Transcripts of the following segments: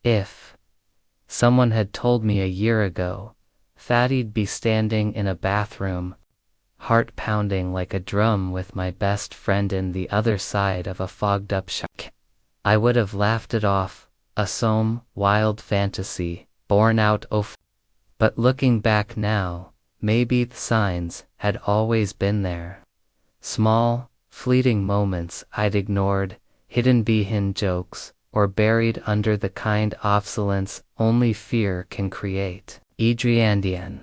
If someone had told me a year ago that I'd be standing in a bathroom, heart pounding like a drum with my best friend in the other side of a fogged up shack, I would have laughed it off, some wild fantasy, born out of. But looking back now, maybe the signs had always been there. Small, fleeting moments I'd ignored, hidden behind jokes, or buried under the kind of silence only fear can create. Adriandian.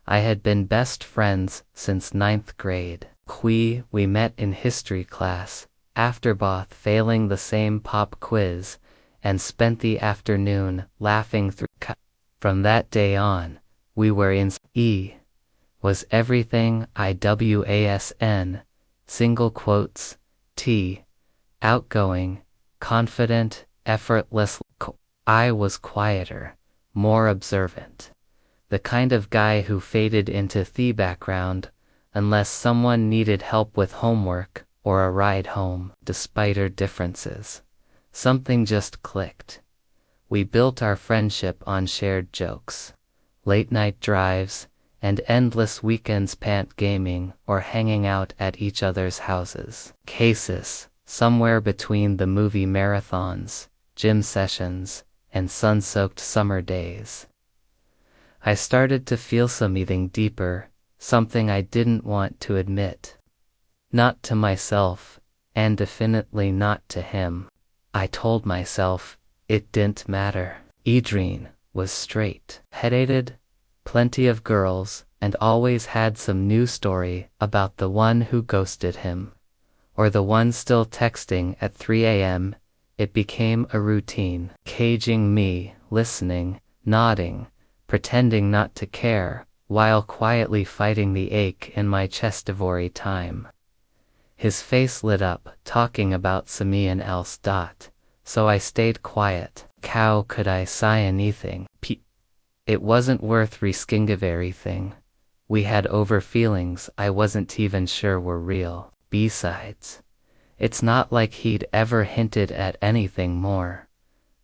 I had been best friends since 9th grade. We met in history class, after both failing the same pop quiz, and spent the afternoon laughing through. From that day on, we were in. Was everything IWASN, single quotes, outgoing, confident, effortless. I was quieter, more observant. The kind of guy who faded into the background, unless someone needed help with homework or a ride home. Despite our differences, something just clicked. We built our friendship on shared jokes, late-night drives, and endless weekends spent gaming or hanging out at each other's houses. Cases, somewhere between the movie marathons, gym sessions, and sun-soaked summer days. I started to feel something deeper, something I didn't want to admit. Not to myself, and definitely not to him. I told myself it didn't matter. Adrian was straight, dated plenty of girls, and always had some new story about the one who ghosted him, or the one still texting at 3 a.m. It became a routine, caging me, listening, nodding, pretending not to care, while quietly fighting the ache in my chest every time. His face lit up, talking about someone else. So I stayed quiet. How could I say anything? It wasn't worth risking everything. We had over feelings I wasn't even sure were real. Besides, it's not like he'd ever hinted at anything more.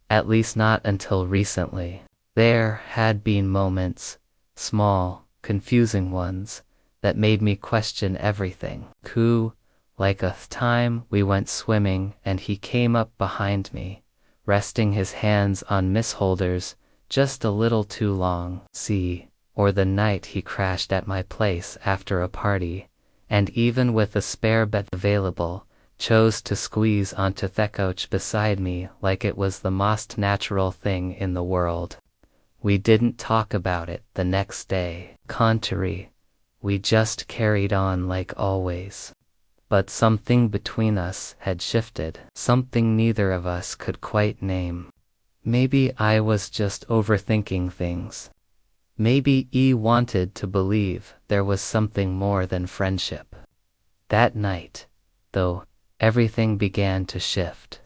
At least not until recently. There had been moments, small, confusing ones, that made me question everything. Like a time we went swimming and he came up behind me, resting his hands on Miss Holder's just a little too long. Or the night he crashed at my place after a party, and even with a spare bed available, chose to squeeze onto the couch beside me like it was the most natural thing in the world. We didn't talk about it the next day. Contrary, we just carried on like always. But something between us had shifted, something neither of us could quite name. Maybe I was just overthinking things. Maybe he wanted to believe there was something more than friendship. That night, though, everything began to shift.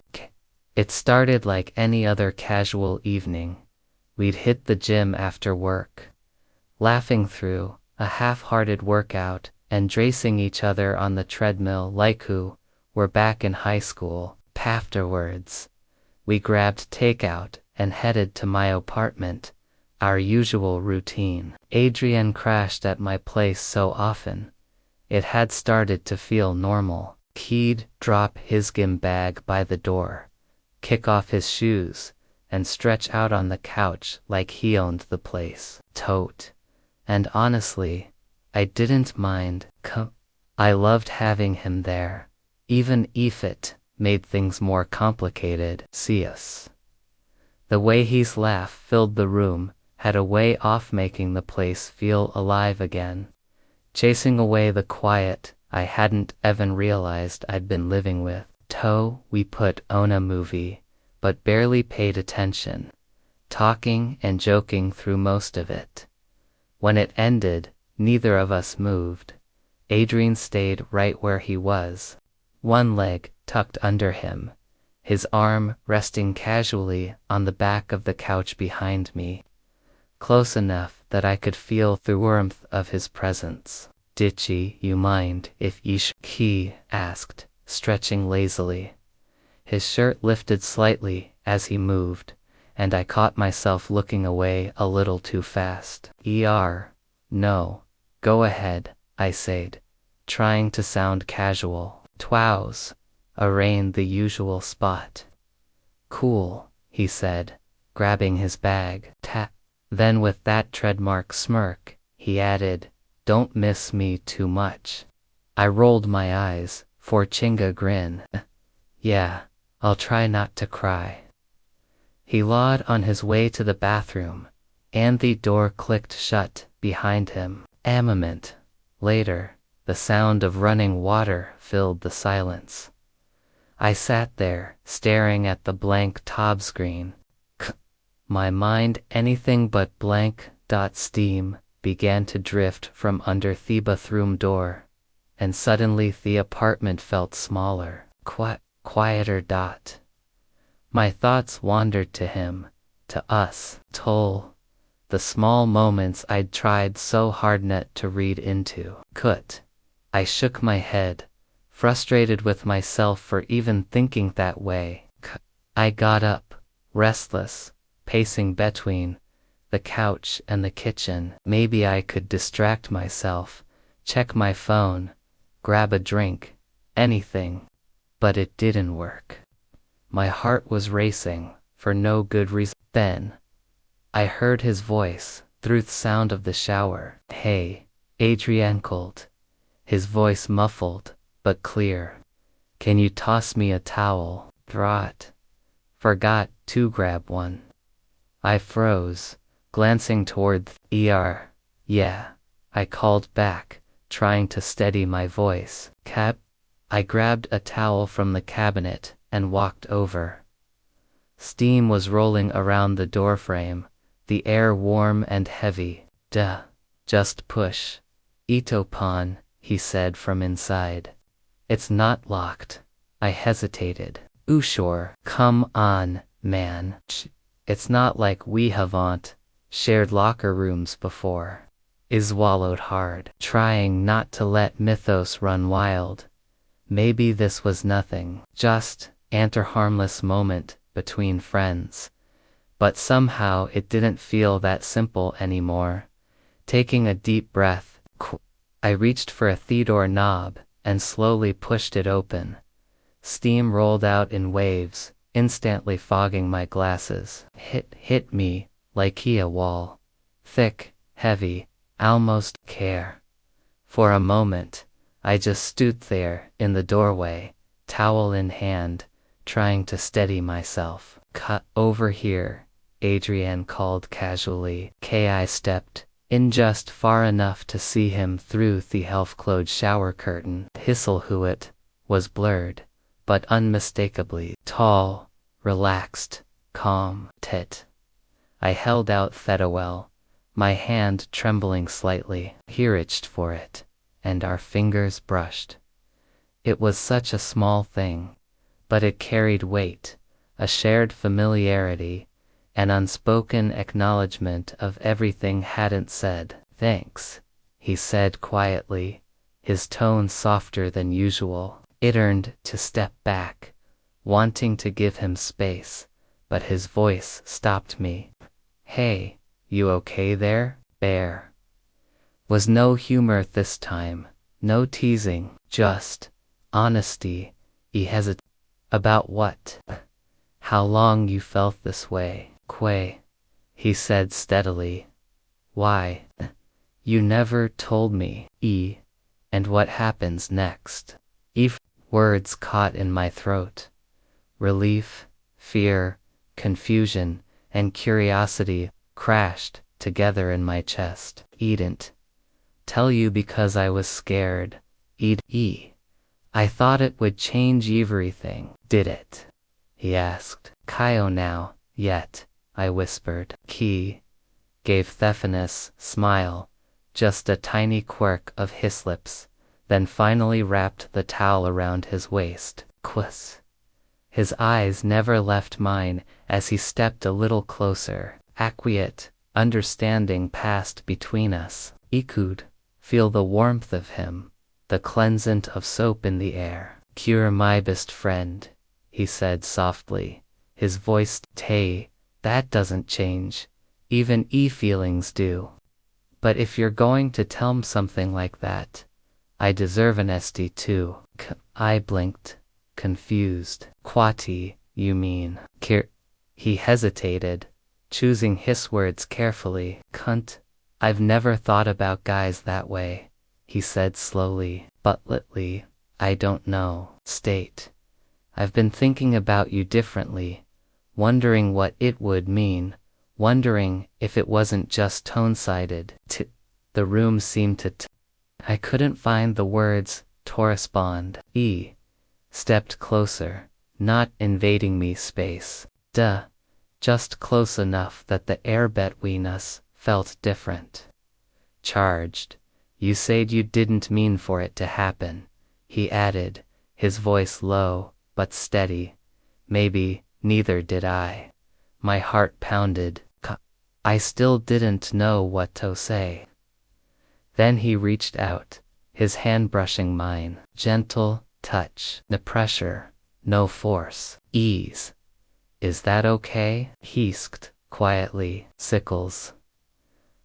It started like any other casual evening. We'd hit the gym after work, laughing through a half-hearted workout and racing each other on the treadmill like who were back in high school. Afterwards, we grabbed takeout and headed to my apartment, our usual routine. Adrian crashed at my place so often, it had started to feel normal. He'd drop his gym bag by the door, kick off his shoes, and stretch out on the couch like he owned the place. And honestly, I didn't mind. I loved having him there, even if it made things more complicated. The way his laugh filled the room had a way of making the place feel alive again, chasing away the quiet I hadn't even realized I'd been living with. We put on a movie, but barely paid attention, talking and joking through most of it. When it ended, neither of us moved. Adrian stayed right where he was, one leg tucked under him, his arm resting casually on the back of the couch behind me, close enough that I could feel the warmth of his presence. "Ditchy, you mind if he asked, stretching lazily. His shirt lifted slightly as he moved, and I caught myself looking away a little too fast. No. Go ahead, I said, trying to sound casual. Twows. Arraign the usual spot. Cool, he said, grabbing his bag. Then with that trademark smirk, he added, don't miss me too much. I rolled my eyes, forcing a grin. Yeah, I'll try not to cry. He lawed on his way to the bathroom, and the door clicked shut behind him. A moment later, the sound of running water filled the silence. I sat there, staring at the blank tab screen. My mind anything but blank. Steam began to drift from under the bathroom door, and suddenly the apartment felt smaller, quieter. My thoughts wandered to him, to us, Toll, the small moments I'd tried so hard not to read into. I shook my head, frustrated with myself for even thinking that way. I got up, restless, pacing between the couch and the kitchen. Maybe I could distract myself, check my phone, grab a drink, anything. But it didn't work. My heart was racing, for no good reason. Then, I heard his voice, through the sound of the shower. Hey, Adrian called. His voice muffled, but clear. Can you toss me a towel? Forgot to grab one. I froze, glancing toward the Yeah, I called back, trying to steady my voice. I grabbed a towel from the cabinet and walked over. Steam was rolling around the doorframe, the air warm and heavy. Just push. Ito-pan, he said from inside. It's not locked. I hesitated. Sure. Come on, man. It's not like we haven't shared locker rooms before. I swallowed hard, trying not to let mythos run wild. Maybe this was nothing, just an harmless moment between friends. But somehow it didn't feel that simple anymore. Taking a deep breath, I reached for the door knob and slowly pushed it open. Steam rolled out in waves, instantly fogging my glasses. Hit me like a wall. Thick, heavy, almost care. For a moment, I just stood there in the doorway, towel in hand, trying to steady myself. Over here, Adrian called casually. I stepped in just far enough to see him through the half-closed shower curtain. Hisselhuet was blurred, but unmistakably tall, relaxed, calm. I held out Thetawell, my hand trembling slightly. He reached for it, and our fingers brushed. It was such a small thing, but it carried weight, a shared familiarity, an unspoken acknowledgement of everything hadn't said. Thanks, he said quietly, his tone softer than usual. I turned to step back, wanting to give him space, but his voice stopped me. Hey, you okay there, bear? Was no humor this time, no teasing, just honesty. He hesitated. About what? How long you felt this way? He said steadily. Why? You never told me. And what happens next? Words caught in my throat. Relief, fear, confusion, and curiosity crashed together in my chest. Didn't tell you because I was scared. I thought it would change everything. Did it? He asked. Kyo now, yet, I whispered. Ki gave Thephanus smile, just a tiny quirk of his lips, then finally wrapped the towel around his waist. His eyes never left mine as he stepped a little closer. Quiet, understanding passed between us. I could feel the warmth of him, the cleansant of soap in the air. Cure my best friend, he said softly, his voice That doesn't change. Even feelings do. But if you're going to tell me something like that, I deserve an ST too. I blinked, confused. Kwati, you mean? He hesitated, choosing his words carefully. Cunt. I've never thought about guys that way, he said slowly, but lightly. I don't know. State. I've been thinking about you differently, wondering what it would mean, wondering if it wasn't just tone-sided. The room seemed to I couldn't find the words to respond. Stepped closer, not invading me space. Just close enough that the air between us felt different. Charged. You said you didn't mean for it to happen, he added, his voice low but steady. Maybe neither did I. My heart pounded. I still didn't know what to say. Then he reached out, his hand brushing mine. Gentle touch. No pressure, no force. Ease. Is that okay? He asked quietly. Sickles.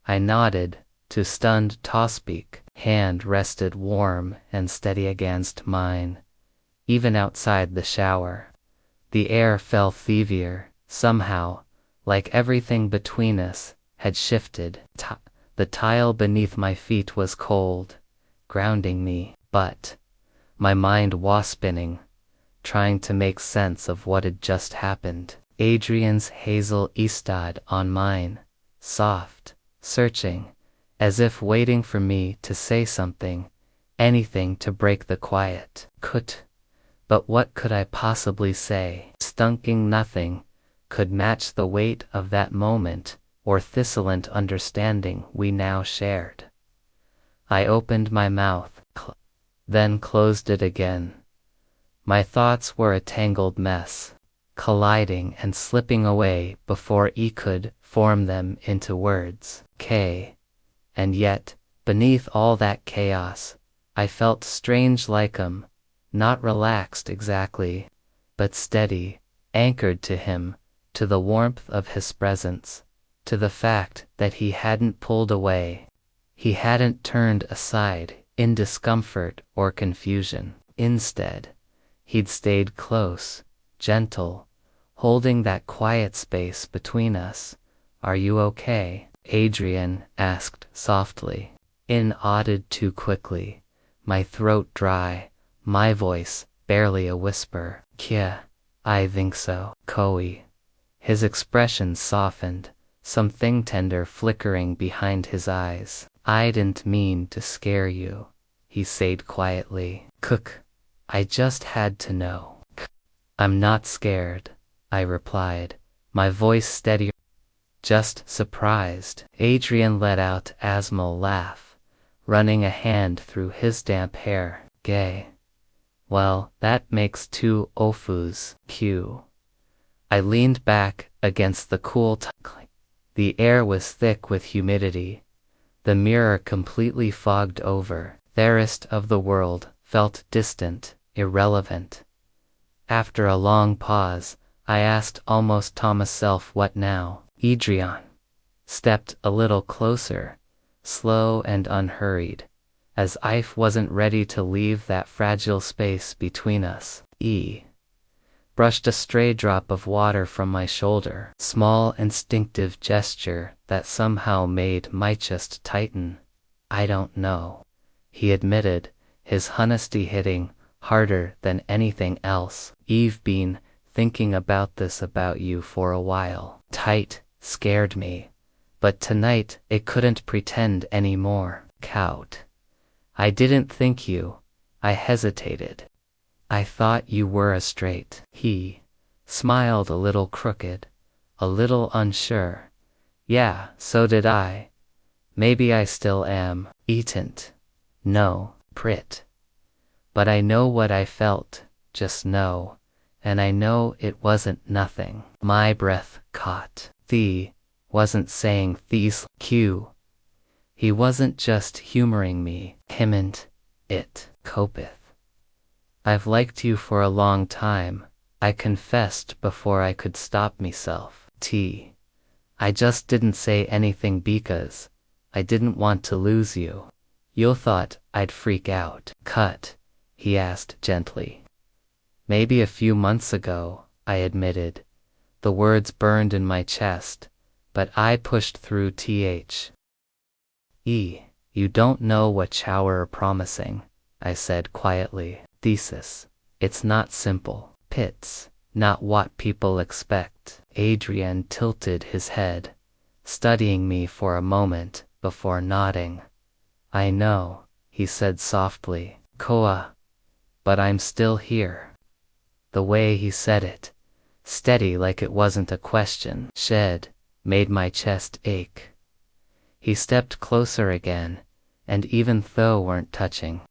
I nodded, too stunned to speak. Hand rested warm and steady against mine. Even outside the shower, the air felt heavier, somehow, like everything between us had shifted. The tile beneath my feet was cold, grounding me, but my mind was spinning, trying to make sense of what had just happened. Adrian's hazel eyed on mine, soft, searching, as if waiting for me to say something, anything to break the quiet. But what could I possibly say? Stunking nothing could match the weight of that moment or thistlant understanding we now shared. I opened my mouth, then closed it again. My thoughts were a tangled mess, colliding and slipping away before I could form them into words. And yet, beneath all that chaos, I felt strange like not relaxed exactly, but steady, anchored to him, to the warmth of his presence, to the fact that he hadn't pulled away. He hadn't turned aside in discomfort or confusion. Instead, he'd stayed close, gentle, holding that quiet space between us. Are you okay? Adrian asked softly. Nodded too quickly, my throat dry, my voice barely a whisper. I think so. Koi. His expression softened, something tender flickering behind his eyes. I didn't mean to scare you, he said quietly. I just had to know. I'm not scared, I replied, my voice steady. Just surprised. Adrian let out a small laugh, running a hand through his damp hair. Gay. Well, that makes two ofus. I leaned back against the cool The air was thick with humidity. The mirror completely fogged over. The rest of the world felt distant, irrelevant. After a long pause, I asked almost to myself, what now? Adrian stepped a little closer, slow and unhurried, as if wasn't ready to leave that fragile space between us. Brushed a stray drop of water from my shoulder, small instinctive gesture that somehow made my chest tighten. I don't know, he admitted, his honesty hitting harder than anything else. I've been thinking about this about you for a while. Tight scared me, but tonight it couldn't pretend anymore. I didn't think you. I hesitated. I thought you were a straight. He smiled a little crooked, a little unsure. Yeah, so did I. Maybe I still am. Eatent. No, Prit. But I know what I felt, just know, and I know it wasn't nothing. My breath caught. Wasn't saying these He wasn't just humoring me. Himant. It. Copeth. I've liked you for a long time, I confessed before I could stop myself. T. I just didn't say anything because I didn't want to lose you. You thought I'd freak out. Cut, he asked gently. Maybe a few months ago, I admitted. The words burned in my chest, but I pushed through. You don't know what you're promising, I said quietly. Thesis. It's not simple. Pits. Not what people expect. Adrian tilted his head, studying me for a moment before nodding. I know, he said softly. Koa. But I'm still here. The way he said it, steady like it wasn't a question, made my chest ache. He stepped closer again, and even though weren't touching,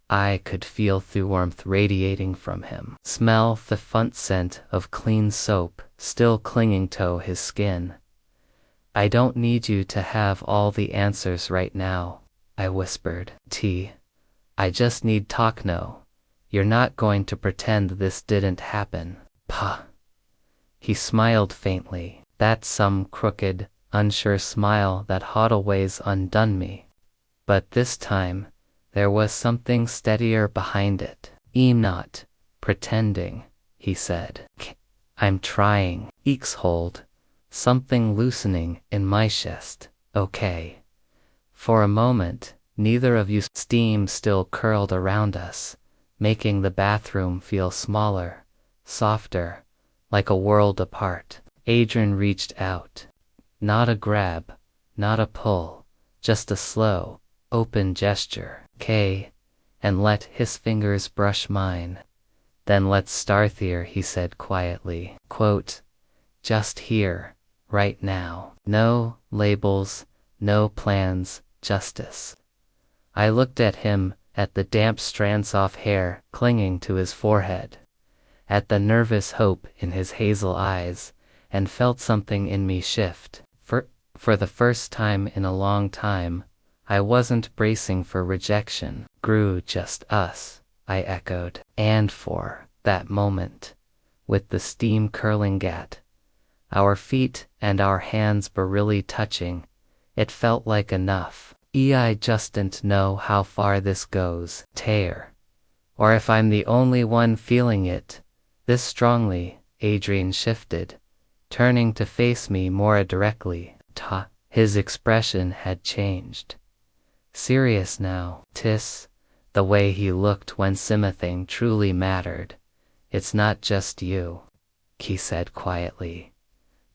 I could feel the warmth radiating from him. Smell the faint scent of clean soap still clinging to his skin. I don't need you to have all the answers right now, I whispered. I just need talk. No. You're not going to pretend this didn't happen. Puh. He smiled faintly. That's some crooked, unsure smile that had always undone me. But this time, there was something steadier behind it. I'm not pretending, he said. I'm trying. Hold. Something loosening in my chest. Okay. For a moment, neither of you's steam still curled around us, making the bathroom feel smaller, softer, like a world apart. Adrian reached out. Not a grab, not a pull, just a slow, open gesture. And let his fingers brush mine. Then let's start here, he said quietly. Quote, just here, right now. No labels, no plans, justice. I looked at him, at the damp strands of hair clinging to his forehead, at the nervous hope in his hazel eyes, and felt something in me shift. For the first time in a long time, I wasn't bracing for rejection. Grew just us, I echoed. And for that moment, with the steam curling at our feet and our hands barely touching, it felt like enough. I just didn't know how far this goes, Ture. Or if I'm the only one feeling it this strongly. Adrian shifted, turning to face me more directly. His expression had changed. Serious now. The way he looked when something truly mattered. It's not just you, he said quietly.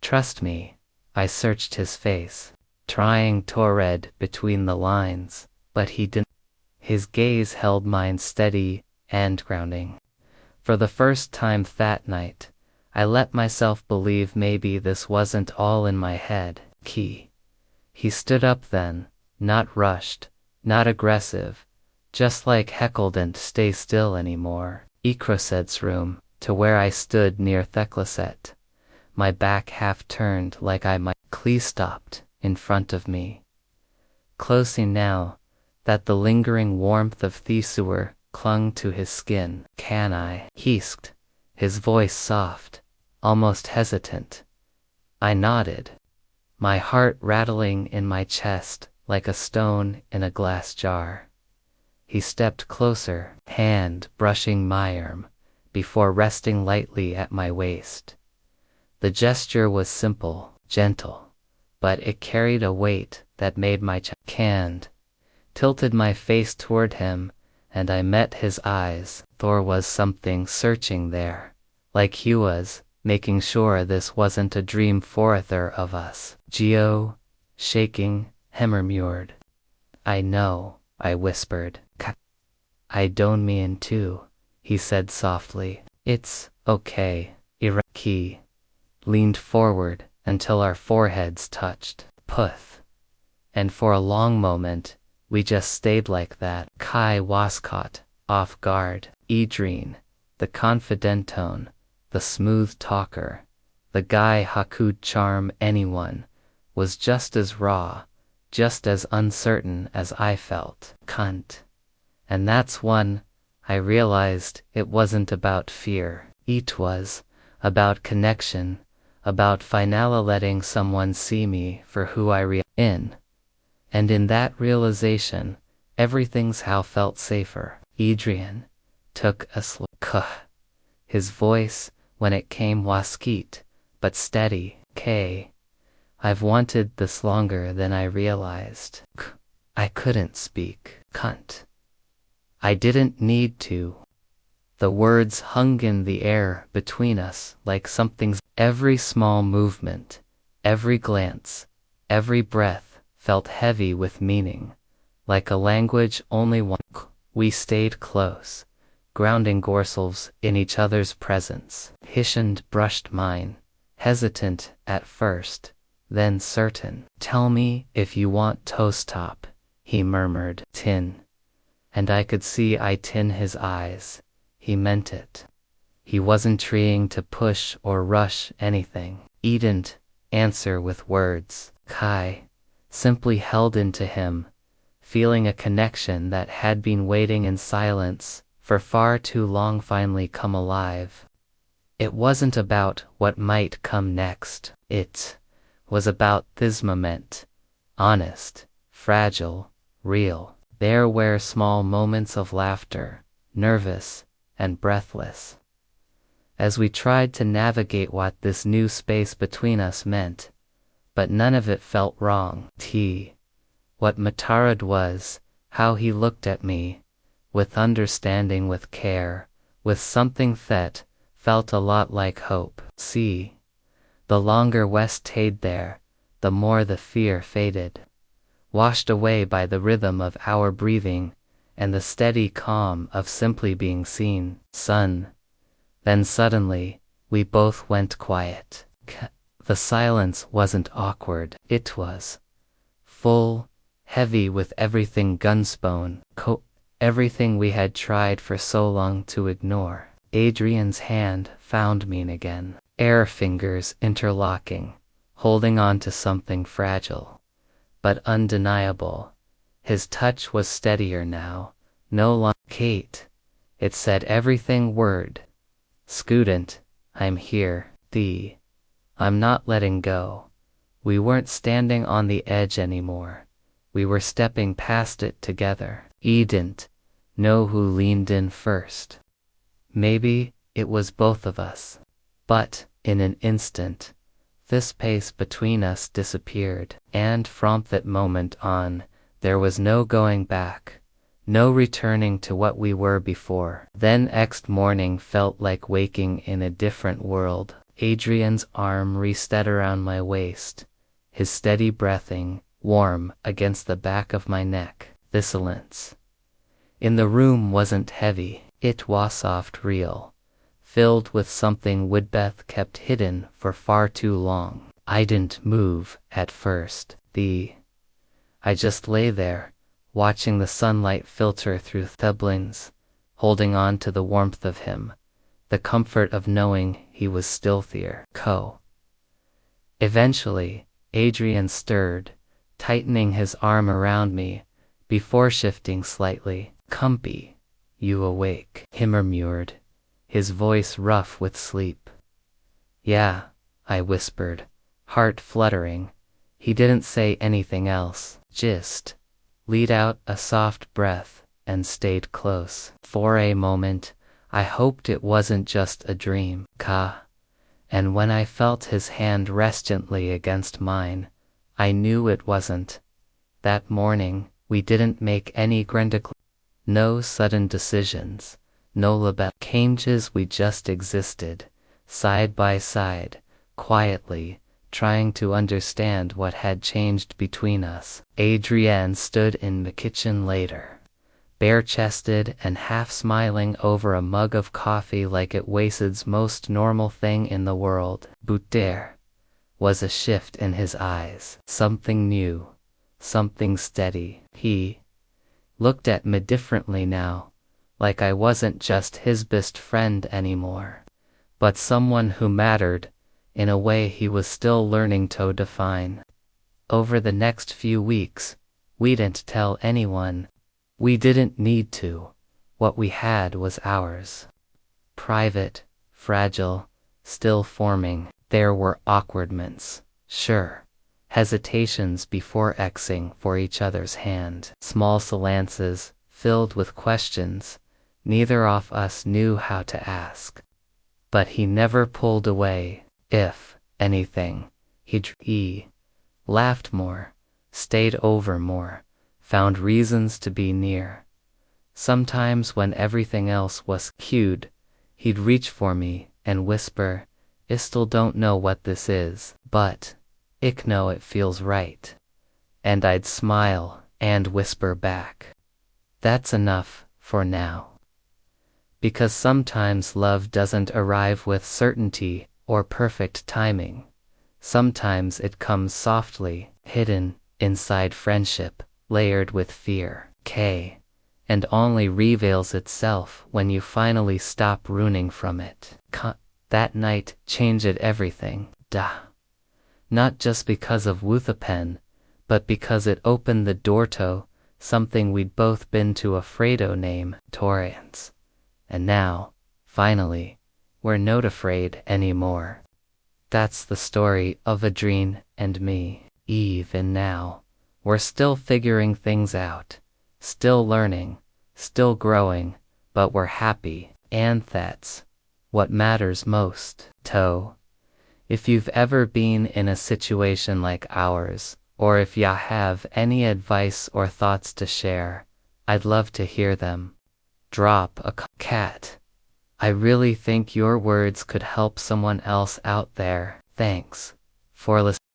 Trust me. I searched his face, trying to read between the lines, but he didn't. His gaze held mine steady and grounding. For the first time that night, I let myself believe maybe this wasn't all in my head. He stood up then, not rushed, not aggressive, just like heckled and stay still anymore. Ecroset's room, to where I stood near Theclaset, my back half turned like I might. Clee stopped in front of me. Close now, that the lingering warmth of the sewer clung to his skin. Can I? Hissed, his voice soft, almost hesitant. I nodded, my heart rattling in my chest like a stone in a glass jar. He stepped closer, hand brushing my arm, before resting lightly at my waist. The gesture was simple, gentle, but it carried a weight that made my chest canned. Tilted my face toward him, and I met his eyes. There was something searching there, like he was making sure this wasn't a dream for either of us. Shaking, hemorrhagered. I know, I whispered. I don't mean to, he said softly. It's okay. He leaned forward until our foreheads touched. Puth. And for a long moment, we just stayed like that. Kai was caught off guard. Adrian, the confident tone, the smooth talker, the guy who could charm anyone, was just as raw, just as uncertain as I felt. Cunt. And that's when I realized it wasn't about fear. It was about connection, about finally letting someone see me for who I in. And in that realization, everything's how felt safer. Adrian took a slow his voice, when it came was skeet, but steady. I've wanted this longer than I realized. I couldn't speak. Cunt. I didn't need to. The words hung in the air between us like something's. Every small movement, every glance, every breath felt heavy with meaning, like a language only one. We stayed close, grounding ourselves in each other's presence. His hand brushed mine, hesitant at first, then certain. Tell me if you want toast top, he murmured. Tin. And I could see it in his eyes. He meant it. He wasn't trying to push or rush anything. He didn't answer with words. Kai simply held into him, feeling a connection that had been waiting in silence for far too long finally come alive. It wasn't about what might come next. It was about this moment. Honest, fragile, real. There were small moments of laughter, nervous and breathless, as we tried to navigate what this new space between us meant, but none of it felt wrong. What mattered was how he looked at me, with understanding, with care, with something that felt a lot like hope. The longer West stayed there, the more the fear faded, washed away by the rhythm of our breathing and the steady calm of simply being seen. Then suddenly, we both went quiet. The silence wasn't awkward. It was full, heavy with everything gunspone, everything we had tried for so long to ignore. Adrian's hand found mine again, air fingers interlocking, holding on to something fragile, but undeniable. His touch was steadier now, no longer. Kate. It said everything word. Student, I'm here. I'm not letting go. We weren't standing on the edge anymore. We were stepping past it together. He didn't know who leaned in first. Maybe it was both of us. But, in an instant, this space between us disappeared. And from that moment on, there was no going back. No returning to what we were before. Then next morning felt like waking in a different world. Adrian's arm rested around my waist, his steady breathing, warm against the back of my neck. The silence in the room wasn't heavy, it was soft, real, filled with something Woodbeth kept hidden for far too long. I didn't move at first. I just lay there, watching the sunlight filter through the blinds, holding on to the warmth of him, the comfort of knowing he was still there. Eventually, Adrian stirred, tightening his arm around me, before shifting slightly. Comfy, you awake? He murmured, his voice rough with sleep. Yeah, I whispered, heart fluttering. He didn't say anything else, just let out a soft breath, and stayed close. For a moment, I hoped it wasn't just a dream. And when I felt his hand rest gently against mine, I knew it wasn't. That morning, we didn't make any no sudden decisions, no label changes. We just existed, side by side, quietly, trying to understand what had changed between us. Adrienne stood in the kitchen later, bare-chested and half-smiling over a mug of coffee like it was most normal thing in the world. But there was a shift in his eyes. Something new, something steady. He looked at me differently now, like I wasn't just his best friend anymore, but someone who mattered, in a way he was still learning to define. Over the next few weeks, we didn't tell anyone. We didn't need to. What we had was ours. Private, fragile, still forming. There were awkwardments, sure, hesitations before Xing for each other's hand, small silences filled with questions neither of us knew how to ask. But he never pulled away. If anything, he laughed more, stayed over more, found reasons to be near. Sometimes when everything else was cued, he'd reach for me and whisper, "I still don't know what this is, but I know it feels right." And I'd smile and whisper back, "That's enough for now." Because sometimes love doesn't arrive with certainty or perfect timing. Sometimes it comes softly, hidden inside friendship, layered with fear, and only reveals itself when you finally stop running from it. That night changed everything. Not just because of Wuthapen, but because it opened the door to something we'd both been too afraid to name, Torians. And now, finally, we're not afraid anymore. That's the story of Adrien and me. Even now, we're still figuring things out, still learning, still growing, but we're happy, and that's what matters most. If you've ever been in a situation like ours, or if ya have any advice or thoughts to share, I'd love to hear them. Drop a cat. I really think your words could help someone else out there. Thanks for listening.